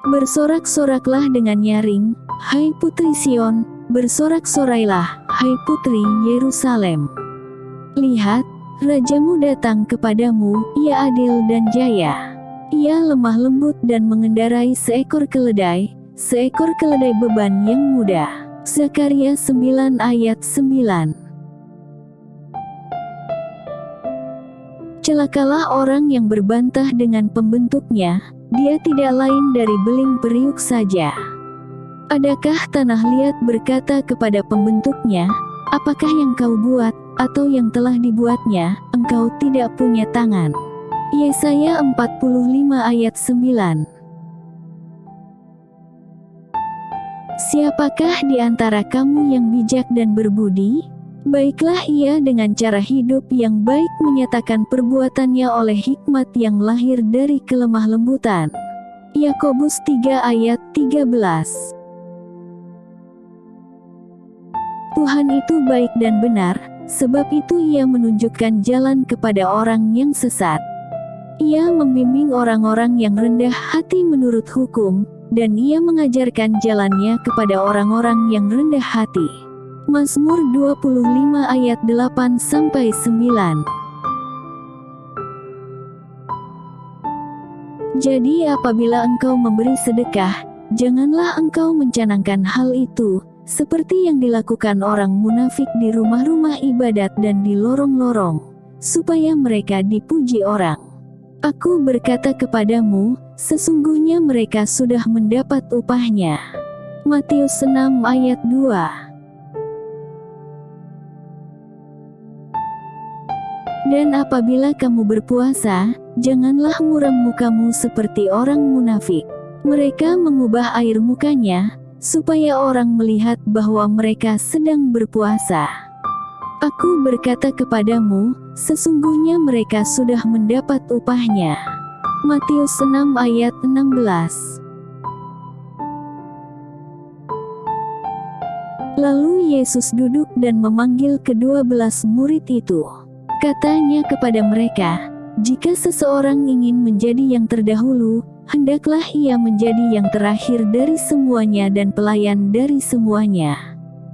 Bersorak-soraklah dengan nyaring, hai putri Sion, bersorak-sorailah, hai putri Yerusalem. Lihat, rajamu datang kepadamu, ia adil dan jaya. Ia lemah lembut dan mengendarai seekor keledai beban yang mudah. Zakaria 9 ayat 9. Celakalah orang yang berbantah dengan pembentuknya, dia tidak lain dari beling periuk saja. Adakah tanah liat berkata kepada pembentuknya, apakah yang kau buat, atau yang telah dibuatnya, engkau tidak punya tangan. Yesaya 45 ayat 9. Siapakah di antara kamu yang bijak dan berbudi? Baiklah ia dengan cara hidup yang baik menyatakan perbuatannya oleh hikmat yang lahir dari kelemah lembutan. Yakobus 3 ayat 13. Tuhan itu baik dan benar, sebab itu ia menunjukkan jalan kepada orang yang sesat. Ia membimbing orang-orang yang rendah hati menurut hukum, dan ia mengajarkan jalannya kepada orang-orang yang rendah hati. Mazmur 25 ayat 8-9. Jadi apabila engkau memberi sedekah, janganlah engkau mencanangkan hal itu, seperti yang dilakukan orang munafik di rumah-rumah ibadat dan di lorong-lorong, supaya mereka dipuji orang. Aku berkata kepadamu, sesungguhnya mereka sudah mendapat upahnya. Matius 6 ayat 2. Dan apabila kamu berpuasa, janganlah muram mukamu seperti orang munafik. Mereka mengubah air mukanya, supaya orang melihat bahwa mereka sedang berpuasa. Aku berkata kepadamu, sesungguhnya mereka sudah mendapat upahnya. Matius 6 ayat 16. Lalu Yesus duduk dan memanggil ke-12 murid itu. Katanya kepada mereka, jika seseorang ingin menjadi yang terdahulu, hendaklah ia menjadi yang terakhir dari semuanya dan pelayan dari semuanya.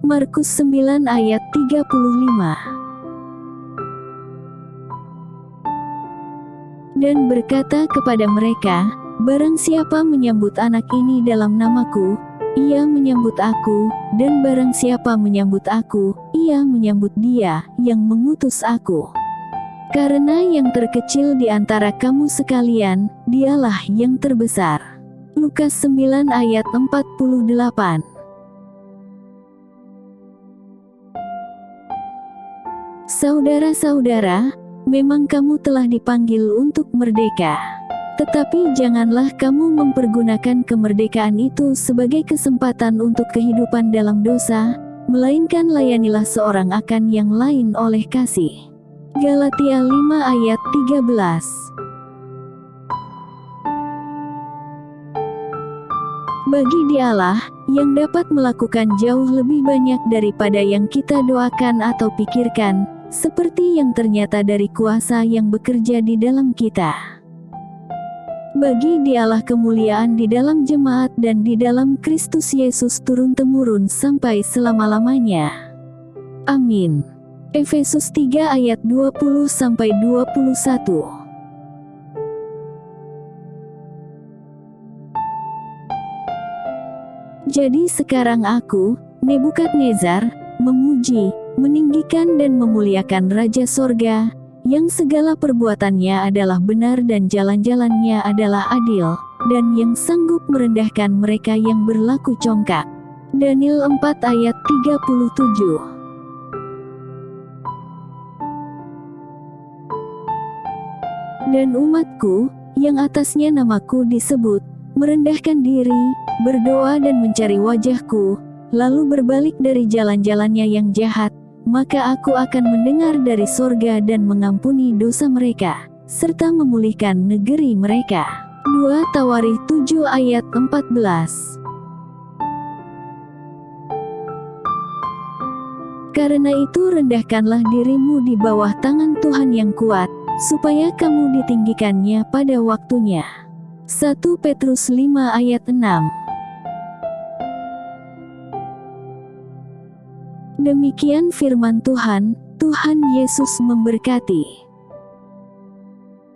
Markus 9 ayat 35. Dan berkata kepada mereka, barang siapa menyambut anak ini dalam namaku, ia menyambut aku, dan barang siapa menyambut aku, ia menyambut dia yang mengutus aku. Karena yang terkecil di antara kamu sekalian, dialah yang terbesar. Lukas 9 ayat 48. Saudara-saudara, memang kamu telah dipanggil untuk merdeka. Tetapi janganlah kamu mempergunakan kemerdekaan itu sebagai kesempatan untuk kehidupan dalam dosa, melainkan layanilah seorang akan yang lain oleh kasih. Galatia 5 ayat 13. Bagi Dialah, yang dapat melakukan jauh lebih banyak daripada yang kita doakan atau pikirkan, seperti yang ternyata dari kuasa yang bekerja di dalam kita. Bagi Dialah kemuliaan di dalam jemaat dan di dalam Kristus Yesus turun-temurun sampai selama-lamanya. Amin. Efesus 3 ayat 20-21. Jadi sekarang aku, Nebukadnezar, memuji, meninggikan dan memuliakan Raja Sorga, yang segala perbuatannya adalah benar dan jalan-jalannya adalah adil, dan yang sanggup merendahkan mereka yang berlaku congkak. Daniel 4 ayat 37. Dan umatku, yang atasnya namaku disebut, merendahkan diri, berdoa dan mencari wajahku, lalu berbalik dari jalan-jalannya yang jahat, maka aku akan mendengar dari sorga dan mengampuni dosa mereka, serta memulihkan negeri mereka. 2 Tawarikh 7 ayat 14. Karena itu rendahkanlah dirimu di bawah tangan Tuhan yang kuat, supaya kamu ditinggikannya pada waktunya. 1 Petrus 5 ayat 6. Demikian firman Tuhan, Tuhan Yesus memberkati.